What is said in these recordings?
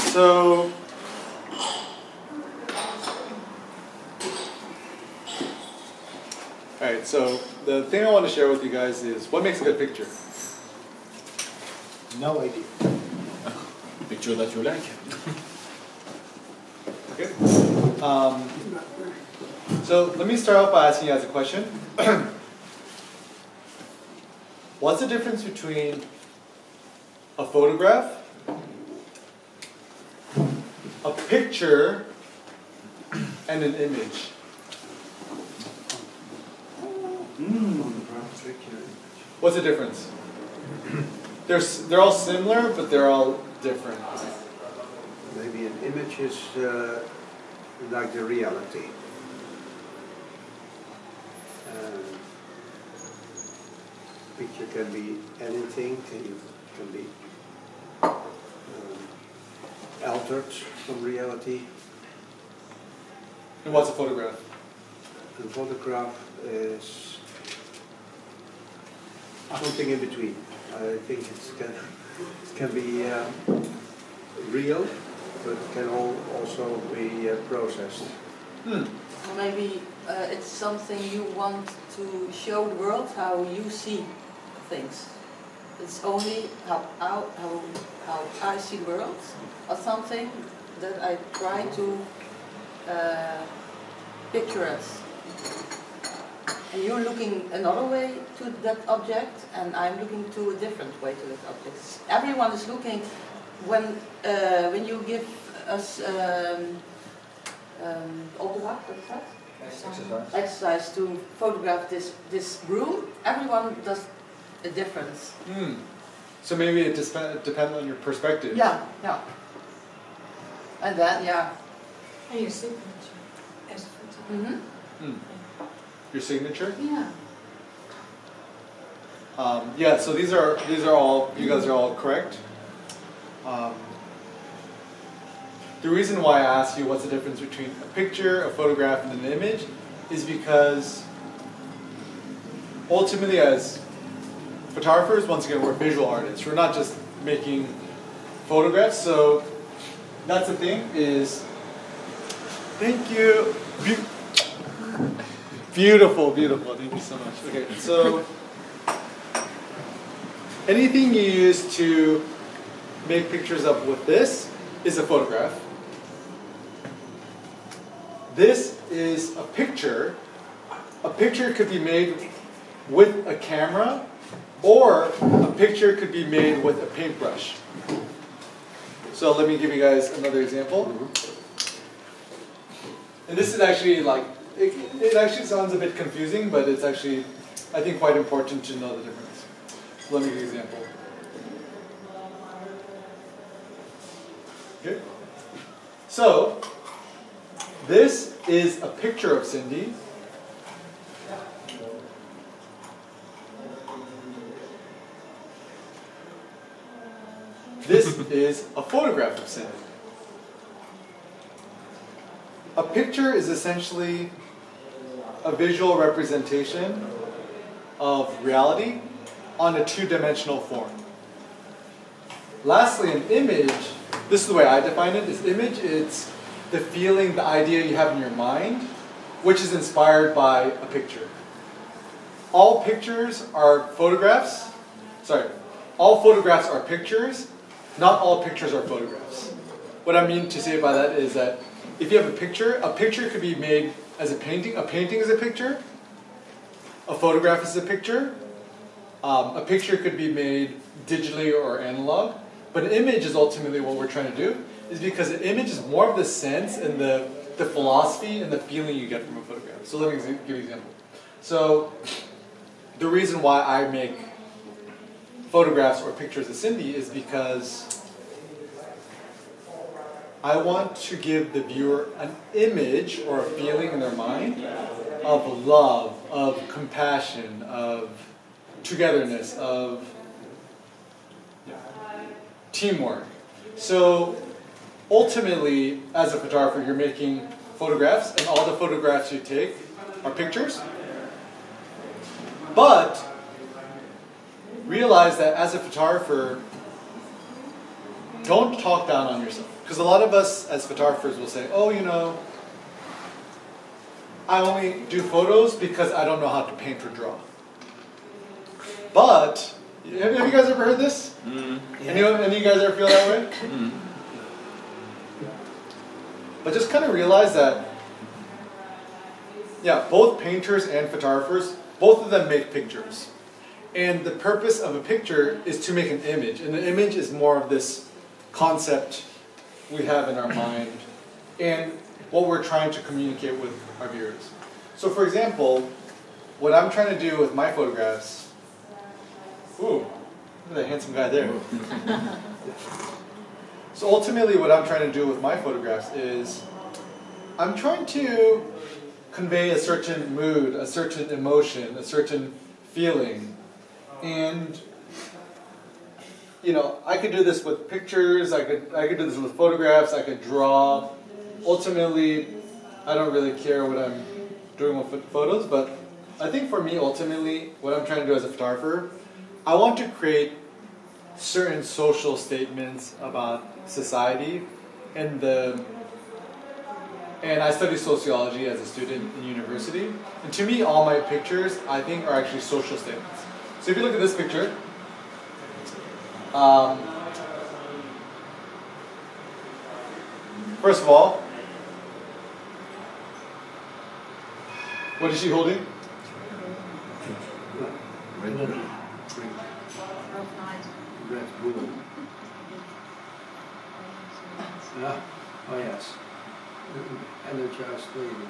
So alright, so the thing I want to share with you guys is what makes a good picture? No idea. Picture that you like. Okay. So let me start off by asking you guys a question. What's the difference between a photograph, a picture, and an image? What's the difference? They're all similar, but they're all different. Maybe an image is like the reality. Picture can be anything, can be altered from reality. And what's a photograph? A photograph is something in between. I think it can be real, but it can also be processed. Maybe it's something you want to show the world how you see things. It's only how I see the world, or something that I try to picture it. And you're looking another way to that object, and I'm looking to a different way to that object. Everyone is looking when you give us opdracht, what's that? Exercise to photograph this room. Everyone does a difference. So maybe it depends on your perspective. Yeah. And then, And your signature as a photographer. Your signature? Yeah. Yeah. So these are all, you guys are all correct. The reason why I asked you what's the difference between a picture, a photograph, and an image is because ultimately as photographers, once again, we're visual artists. We're not just making photographs. So that's the thing is, thank you. Beautiful, beautiful. Thank you so much. Okay, so anything you use to make pictures of with this is a photograph. This is a picture. A picture could be made with a camera, or a picture could be made with a paintbrush. So let me give you guys another example. And this is actually like, it actually sounds a bit confusing, but it's actually, I think, quite important to know the difference. So let me give you an example. Okay. So this is a picture of Cindy. This is a photograph of Cindy. A picture is essentially a visual representation of reality on a two-dimensional form. Lastly, an image, this is the way I define it, is image, it's the feeling, the idea you have in your mind, which is inspired by a picture. All pictures are photographs, all photographs are pictures, not all pictures are photographs. What I mean to say by that is that if you have a picture could be made as a painting is a picture, a photograph is a picture could be made digitally or analog, but an image is ultimately what we're trying to do, is because an image is more of the sense and the philosophy and the feeling you get from a photograph. So let me give you an example. So the reason why I make photographs or pictures of Cindy is because I want to give the viewer an image or a feeling in their mind of love, of compassion, of togetherness, of teamwork. So ultimately, as a photographer, you're making photographs, and all the photographs you take are pictures. But realize that as a photographer, don't talk down on yourself. Because a lot of us as photographers will say, oh, you know, I only do photos because I don't know how to paint or draw. But, have you guys ever heard this? Any of you guys ever feel that way? But just kind of realize that, yeah, both painters and photographers, both of them make pictures. And the purpose of a picture is to make an image. And the image is more of this concept we have in our mind and what we're trying to communicate with our viewers. So for example, what I'm trying to do with my photographs, ooh, look at that handsome guy there. So ultimately what I'm trying to do with my photographs is I'm trying to convey a certain mood, a certain emotion, a certain feeling. And you know, I could do this with pictures, I could do this with photographs, I could draw. Ultimately, I don't really care what I'm doing with photos, but I think for me, ultimately, what I'm trying to do as a photographer, I want to create certain social statements about society and I study sociology as a student in university. And to me, all my pictures, I think, are actually social statements. So if you look at this picture, first of all, what is she holding? Red Bull. Yeah. Oh yes. Energized lady.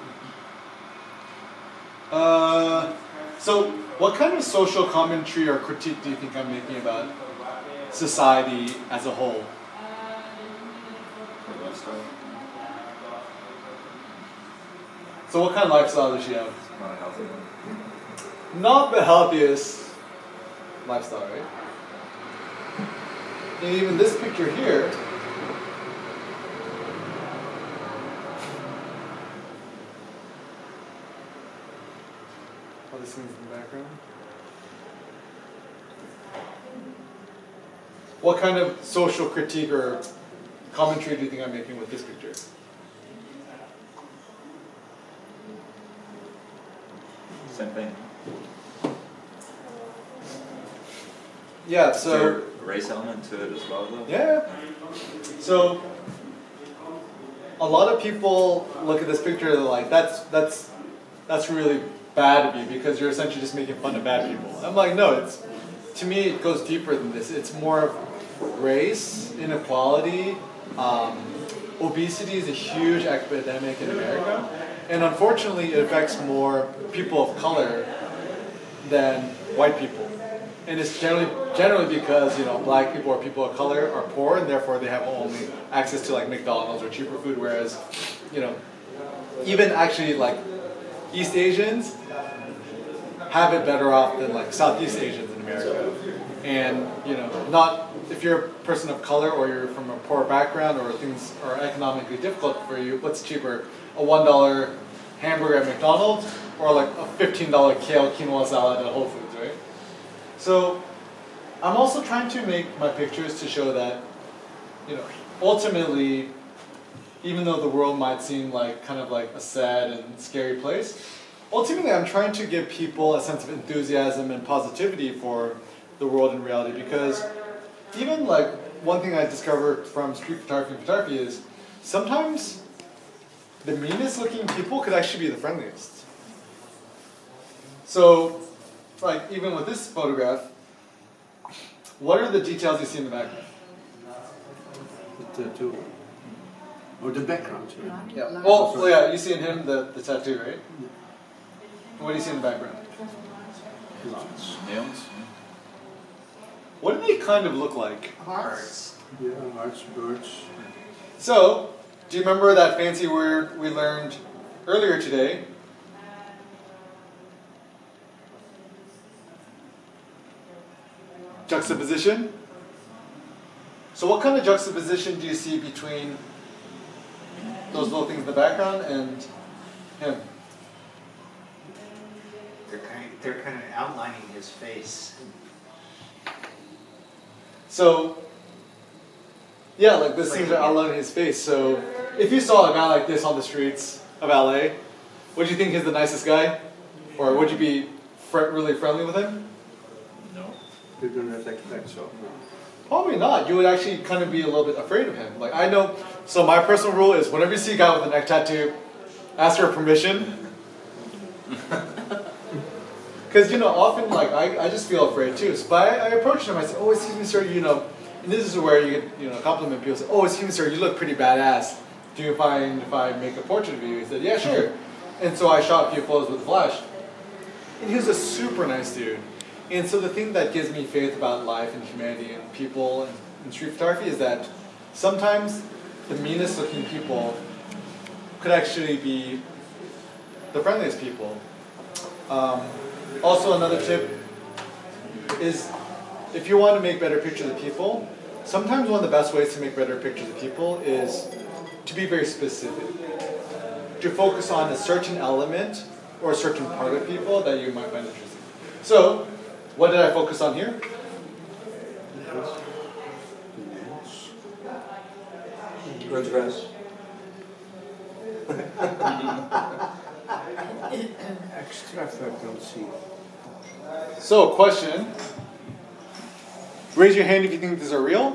So what kind of social commentary or critique do you think I'm making about society as a whole? So what kind of lifestyle does she have? Not a healthy one. Not the healthiest lifestyle, right? And even this picture here, all these things in the background. What kind of social critique or commentary do you think I'm making with this picture? Same thing. Yeah, Is so there a race element to it as well, though? yeah. So a lot of people look at this picture and they're like, that's really bad of you because you're essentially just making fun of bad people. I'm like, no, to me it goes deeper than this. It's more of race, inequality. Obesity is a huge epidemic in America, and unfortunately it affects more people of color than white people. And it's generally because, you know, black people or people of color are poor and therefore they have only access to like McDonald's or cheaper food, whereas, you know, even actually like East Asians have it better off than like Southeast Asians in America. And, you know, not if you're a person of color or you're from a poor background or things are economically difficult for you, what's cheaper? A $1 hamburger at McDonald's or like a $15 kale quinoa salad at Whole Foods, right? So I'm also trying to make my pictures to show that, you know, ultimately, even though the world might seem like kind of like a sad and scary place, ultimately I'm trying to give people a sense of enthusiasm and positivity for the world in reality, because even like one thing I discovered from street photography and photography is sometimes the meanest looking people could actually be the friendliest. So like even with this photograph, what are the details you see in the background? The tattoo. Or the background. Yeah. Yeah. Well, yeah, you see in him the tattoo, right? What do you see in the background? Lights. Neons? What do they kind of look like? Hearts. Yeah, hearts, birds. So, do you remember that fancy word we learned earlier today? Juxtaposition. So what kind of juxtaposition do you see between those little things in the background and him? They're kind of outlining his face. So Yeah, like this seems to outline his face. So if you saw a guy like this on the streets of LA, would you think he's the nicest guy? Or would you be really friendly with him? No. You do not expect so. Probably not. You would actually kind of be a little bit afraid of him. Like I know, so my personal rule is whenever you see a guy with a neck tattoo, ask for permission. Because, you know, often, like, I just feel afraid, too. So, but I approach him, I say, oh, excuse me, sir, you know, and this is where you get, you know, compliment people. Say, oh, excuse me, sir, you look pretty badass. Do you mind if I make a portrait of you? He said, yeah, sure. And so I shot a few photos with the flash. And he was a super nice dude. And so the thing that gives me faith about life and humanity and people and street photography is that sometimes the meanest looking people could actually be the friendliest people. Also, another tip is if you want to make better pictures of people, sometimes one of the best ways to make better pictures of people is to be very specific. To focus on a certain element or a certain part of people that you might find interesting. So, what did I focus on here? Red dress. Extravagance. So, question. Raise your hand if you think these are real,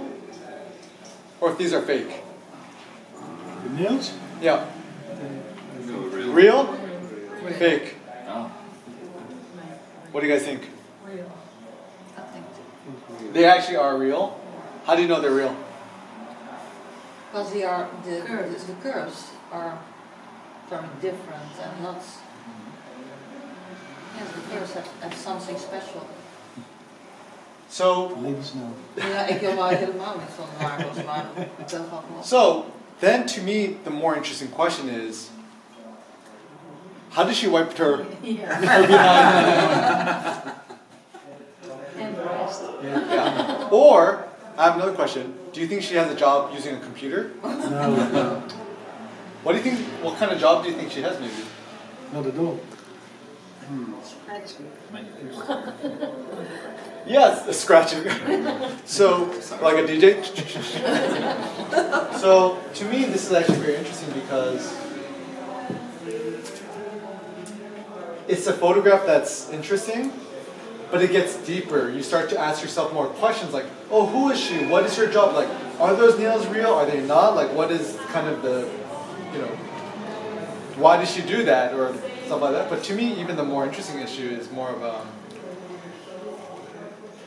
or if these are fake. The nails? Yeah. No, real. Real? Fake. Oh. What do you guys think? Real. I think. They actually are real. How do you know they're real? Because they are the curves are very different and not. Yes, the curves have something special. So, Ladies know. Ja, ik wil wel helemaal niet van nagels, maar ik ben van wel. so then to me, the more interesting question is, how does she wipe her behind? And the rest. Yeah. Or, I have another question. Do you think she has a job using a computer? No, What do you think? What kind of job do you think she has, maybe? not at all. Yes, scratching. So, like a DJ. So, to me, this is actually very interesting because it's a photograph that's interesting, but it gets deeper. You start to ask yourself more questions like, oh, who is she? What is her job? Like, are those nails real? Are they not? Like, what is kind of the, you know, why does she do that? Or stuff like that. But to me, even the more interesting issue is more of a,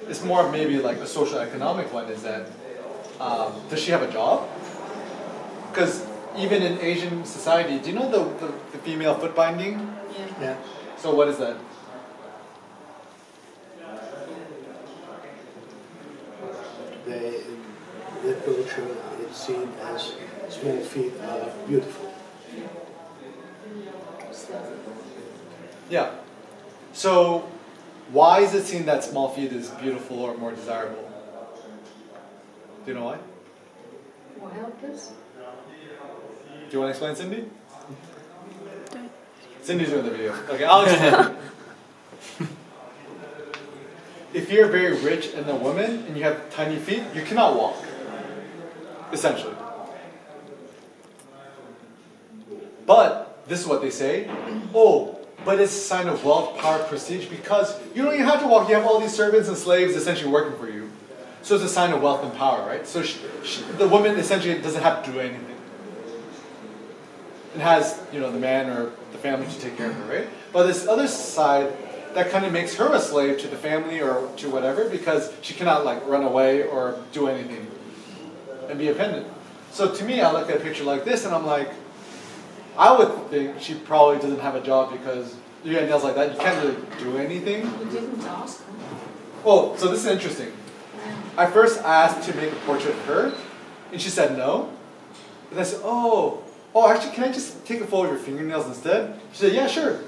it's more of maybe like a social economic one, is that, does she have a job? Because even in Asian society, do you know the female foot binding? Yeah. So what is that? The culture is seen as small feet are beautiful. Yeah. So why is it seen that small feet is beautiful or more desirable? Do you know why? More helpless? Do you want to explain, Cindy? Cindy's doing the video. Okay, I'll explain. If you're very rich and a woman and you have tiny feet, you cannot walk. Essentially. But this is what they say. Oh, but it's a sign of wealth, power, prestige because you don't even have to walk. You have all these servants and slaves essentially working for you. So it's a sign of wealth and power, right? So the woman essentially doesn't have to do anything. It has, you know, the man or the family to take care of her, right? But this other side, that kind of makes her a slave to the family or to whatever because she cannot like run away or do anything and be independent. So to me, I look at a picture like this and I'm like, I would think she probably doesn't have a job because you got nails like that, you can't really do anything. You didn't ask her. Oh, so this is interesting. I first asked to make a portrait of her and she said no. And I said, oh, actually, can I just take a photo of your fingernails instead? She said, yeah, sure.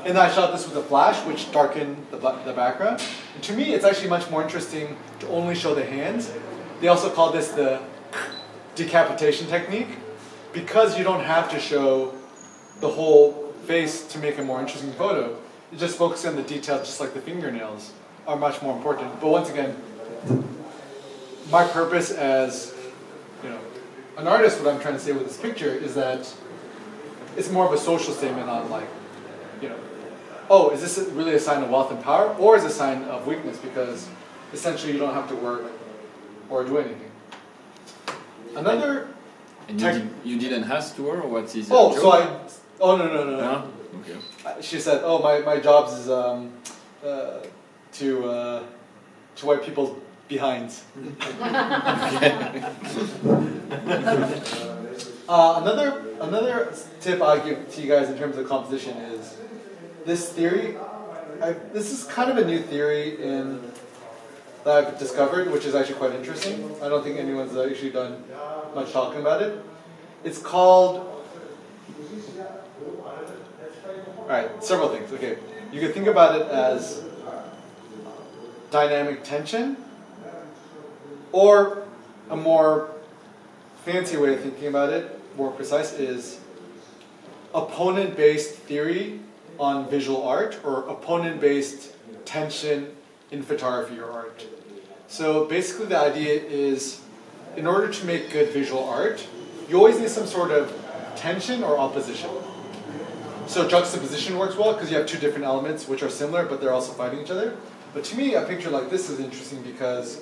And then I shot this with a flash, which darkened the background. And to me, it's actually much more interesting to only show the hands. They also call this the decapitation technique because you don't have to show the whole face to make a more interesting photo. You just focus on the details, just like the fingernails are much more important. But once again, my purpose as an artist, what I'm trying to say with this picture is that it's more of a social statement on like, you know, oh, is this really a sign of wealth and power, or is it a sign of weakness because essentially you don't have to work or do anything. Another. And you didn't ask to her, or what's his Oh, job? so I. Oh no. No? Okay. She said, "Oh, my job is to wipe people's behinds." Another tip I give to you guys in terms of composition is this theory. This is kind of a new theory that I've discovered, which is actually quite interesting. I don't think anyone's actually done much talking about it. It's called. Alright, several things. Okay, you can think about it as dynamic tension, or a more fancy way of thinking about it, more precise, is opponent-based theory on visual art, or opponent-based tension in photography or art. So basically the idea is, in order to make good visual art, you always need some sort of tension or opposition. So juxtaposition works well because you have two different elements which are similar but they're also fighting each other. But to me, a picture like this is interesting because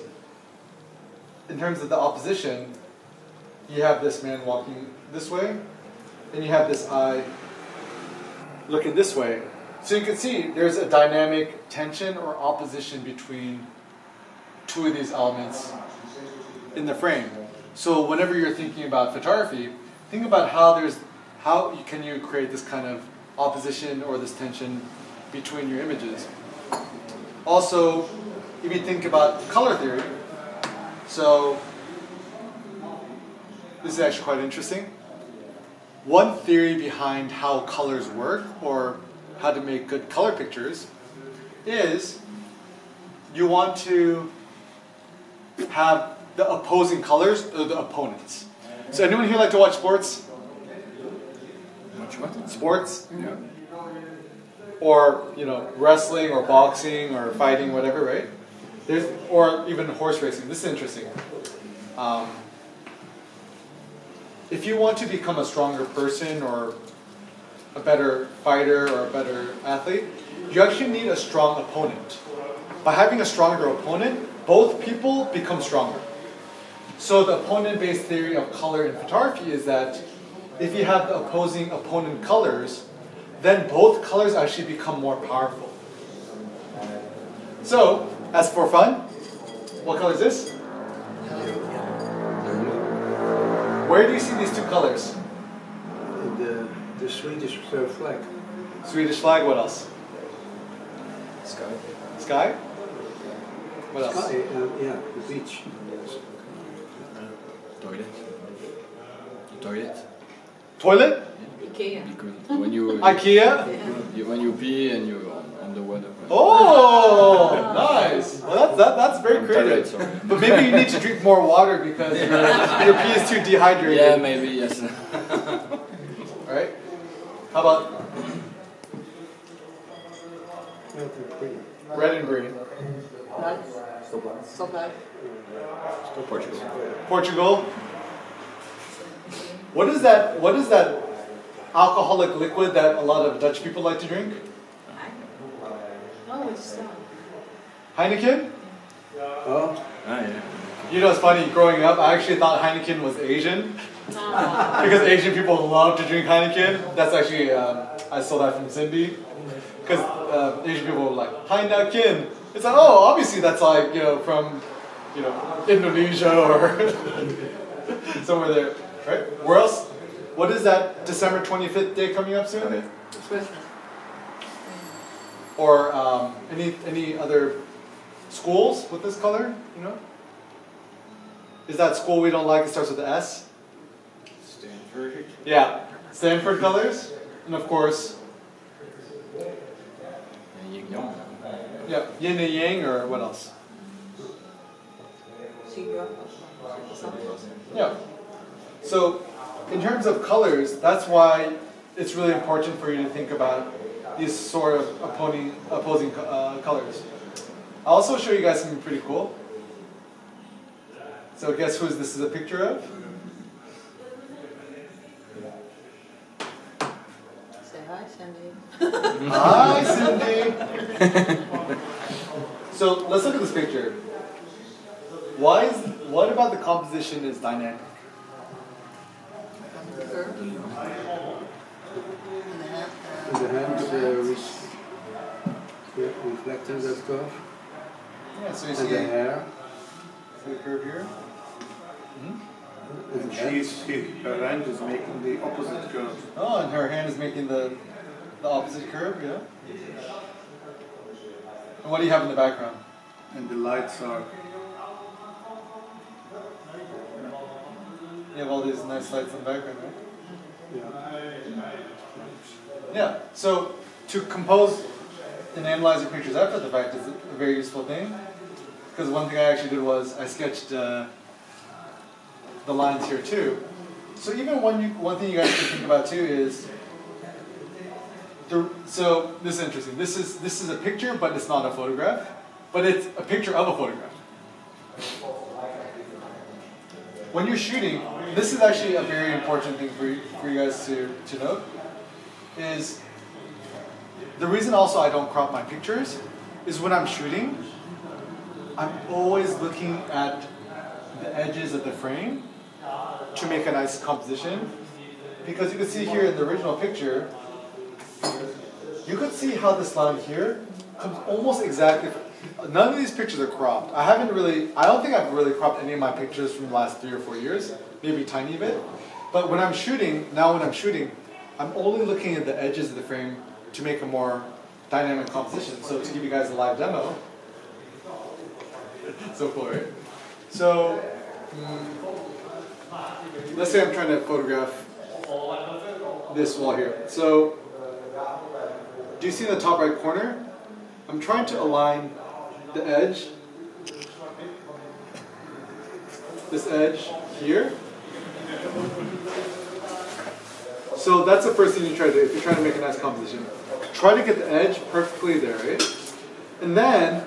in terms of the opposition, you have this man walking this way and you have this eye looking this way. So you can see there's a dynamic tension or opposition between two of these elements in the frame. So whenever you're thinking about photography, think about how can you create this kind of opposition or this tension between your images. Also, if you think about color theory, so this is actually quite interesting. One theory behind how colors work, or how to make good color pictures, is you want to have the opposing colors, or the opponents. So anyone here like to watch sports? Watch what? Sports? Yeah. Or, you know, wrestling or boxing or fighting, whatever, right? Or even horse racing. This is interesting. If you want to become a stronger person or a better fighter or a better athlete, you actually need a strong opponent. By having a stronger opponent, both people become stronger. So the opponent-based theory of color in photography is that if you have the opposing opponent colors, then both colors actually become more powerful. So, as for fun, what color is this? Where do you see these two colors? The Swedish flag. Swedish flag, what else? Sky. Sky? What else? Sky, yeah, the beach. Toilet. Toilet. Toilet? Ikea. Because when you IKEA? when you pee and you're on the water. Oh, nice. Well, that's very I'm creative. tired, sorry. But maybe you need to drink more water because your pee is too dehydrated. Yeah, maybe yes. Right? How about red and green? Right? Stop that. Portugal. Portugal. What is that alcoholic liquid that a lot of Dutch people like to drink? Oh, it's Heineken? Oh, Ah, yeah. You know, it's funny, growing up, I actually thought Heineken was Asian. Because Asian people love to drink Heineken. That's actually, I stole that from Cindy. Because Asian people were like, Heineken. It's like, oh, obviously that's like, you know, from, you know, Indonesia or somewhere there. Right? Where else? What is that December 25th day coming up soon? It's Christmas. Or any other schools with this color, you know? Is that school we don't like? It starts with the S? Stanford. Yeah. Stanford colors. And of course, yeah, yin and yang, or what else? Zebra. Yeah. So, in terms of colors, that's why it's really important for you to think about these sort of opposing colors. I'll also show you guys something pretty cool. So guess who this is a picture of? Sandy. Hi, Cindy. So let's look at this picture. What about the composition is dynamic? Curve. And In the hands, reflecting that curve. Yeah, so you And see the hair. the curve here. And Her hand is making the opposite curve. Oh, and her hand is making the opposite curve, yeah. And what do you have in the background? And the lights are. You have all these nice lights in the background, right? Yeah. Yeah, so to compose and analyze your pictures after the fact is a very useful thing. Because one thing I actually did was I sketched the lines here too. So even one thing you guys can think about too is, so this is interesting. This is a picture, but it's not a photograph. But it's a picture of a photograph. When you're shooting, this is actually a very important thing for you guys to note, is the reason also I don't crop my pictures is when I'm shooting, I'm always looking at the edges of the frame to make a nice composition. Because you can see here in the original picture, you could see how this line here comes almost exactly. None of these pictures are cropped. I don't think I've really cropped any of my pictures from the last 3 or 4 years, maybe a tiny bit. But when I'm shooting, I'm only looking at the edges of the frame to make a more dynamic composition. So to give you guys a live demo, so cool, right? So let's say I'm trying to photograph this wall here. So do you see in the top right corner? I'm trying to align the edge, this edge here. So that's the first thing you try to do if you're trying to make a nice composition. Try to get the edge perfectly there, right? And then,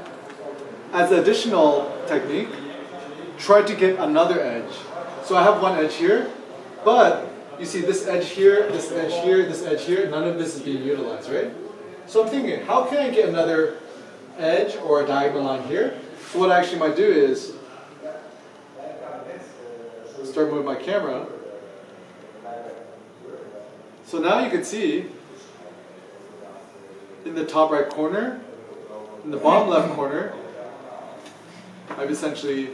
as an additional technique, try to get another edge. So I have one edge here, but you see this edge here, this edge here, this edge here, none of this is being utilized, right? So I'm thinking, how can I get another edge or a diagonal line here? So what I actually might do is start moving my camera. So now you can see in the top right corner, in the bottom left corner, I've essentially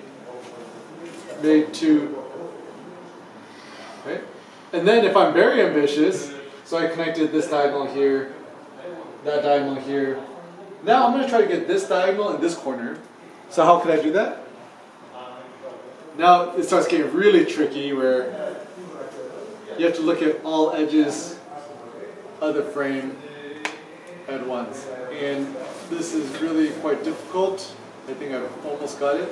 made two, right? And then if I'm very ambitious, so I connected this diagonal here, that diagonal here. Now I'm going to try to get this diagonal in this corner. So how can I do that? Now it starts getting really tricky where you have to look at all edges of the frame at once. And this is really quite difficult. I think I've almost got it.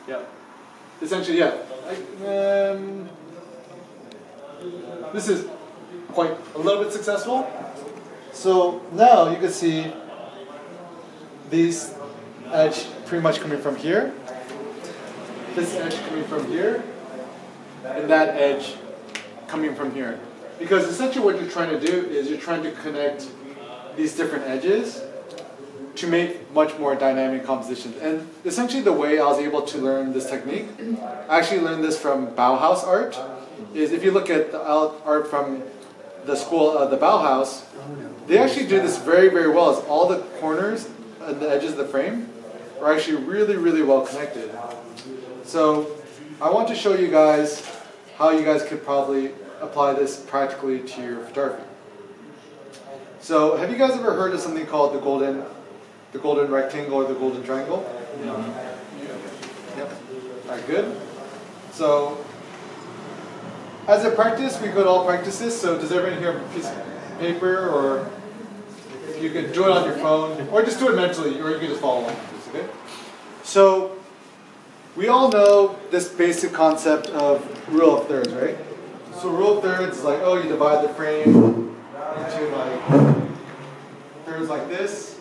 Yeah. Essentially, yeah. This is quite a little bit successful. So now you can see these edge pretty much coming from here, this edge coming from here, and that edge coming from here. Because essentially what you're trying to do is you're trying to connect these different edges to make much more dynamic compositions. And essentially the way I was able to learn this technique, I actually learned this from Bauhaus art, is if you look at the art from the school of the Bauhaus, they actually do this very, very well. Is all the corners and the edges of the frame are actually really, really well connected. So I want to show you guys how you guys could probably apply this practically to your photography. So have you guys ever heard of something called the golden rectangle or the golden triangle? Yep. All right, good. So as a practice, we go to all practices. So does everyone here have a piece of paper, or you can do it on your phone, or just do it mentally, or you can just follow along with this, okay? So we all know this basic concept of rule of thirds, right? So rule of thirds is like, oh, you divide the frame into like thirds like this.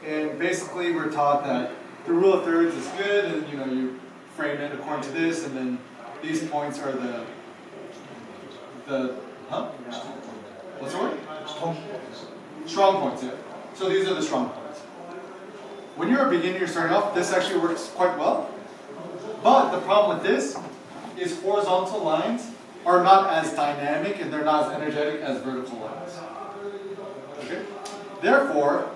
And basically we're taught that the rule of thirds is good, and you frame it according to this, and then these points are what's the word? Strong points, yeah. So these are the strong points. When you're a beginner, you're starting off, this actually works quite well. But the problem with this is horizontal lines are not as dynamic and they're not as energetic as vertical lines. Okay? Therefore,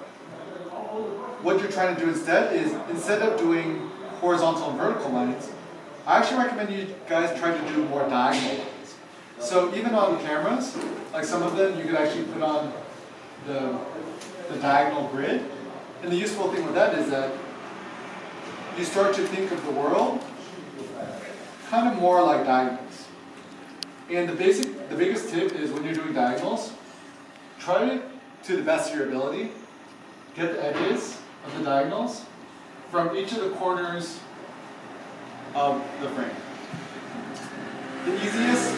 what you're trying to do instead is, instead of doing horizontal and vertical lines, I actually recommend you guys try to do more diagonal lines. So even on cameras, like some of them, you could actually put on the diagonal grid. And the useful thing with that is that you start to think of the world kind of more like diagonals. And the biggest tip is when you're doing diagonals, try to the best of your ability, get the edges of the diagonals from each of the corners of the frame. The easiest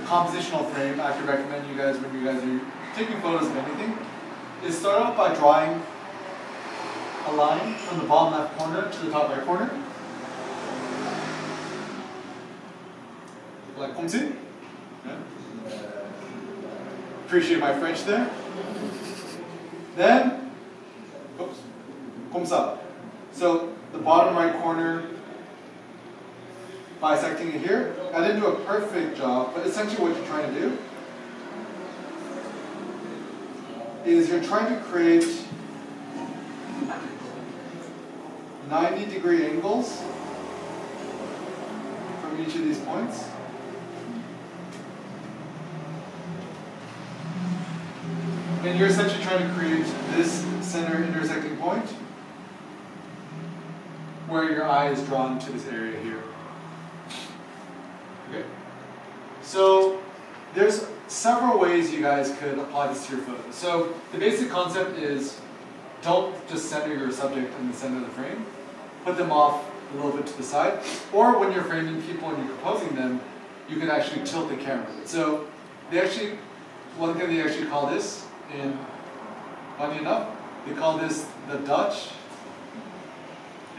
compositional frame I could recommend you guys when you guys are taking photos of anything is start off by drawing a line from the bottom left corner to the top right corner. Like comme ci. Yeah. Appreciate my French there. Then, oops, comme ça. So the bottom right corner, bisecting it here. I didn't do a perfect job, but essentially what you're trying to do is you're trying to create 90-degree angles from each of these points. And you're essentially trying to create this center intersecting point where your eye is drawn to this area here. Okay. So there's several ways you guys could apply this to your photos. So the basic concept is don't just center your subject in the center of the frame. Put them off a little bit to the side. Or when you're framing people and you're composing them, you can actually tilt the camera. So they actually, one thing they actually call this, and funny enough, they call this the Dutch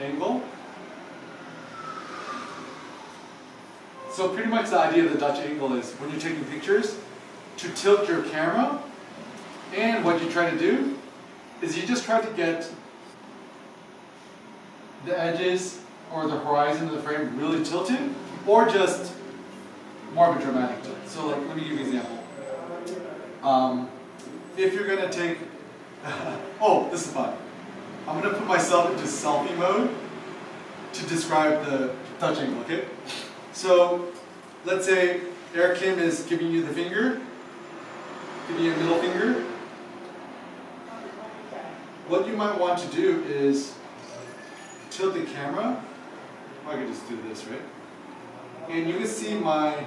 angle. So pretty much the idea of the Dutch angle is when you're taking pictures, to tilt your camera, and what you try to do is you just try to get the edges or the horizon of the frame really tilted, or just more of a dramatic tilt. So like, let me give you an example. If you're going to take, oh, this is fun. I'm going to put myself into selfie mode to describe the Dutch angle, okay? So let's say Eric Kim is giving you the finger, giving you a middle finger. What you might want to do is tilt the camera. I could just do this, right? And you can see my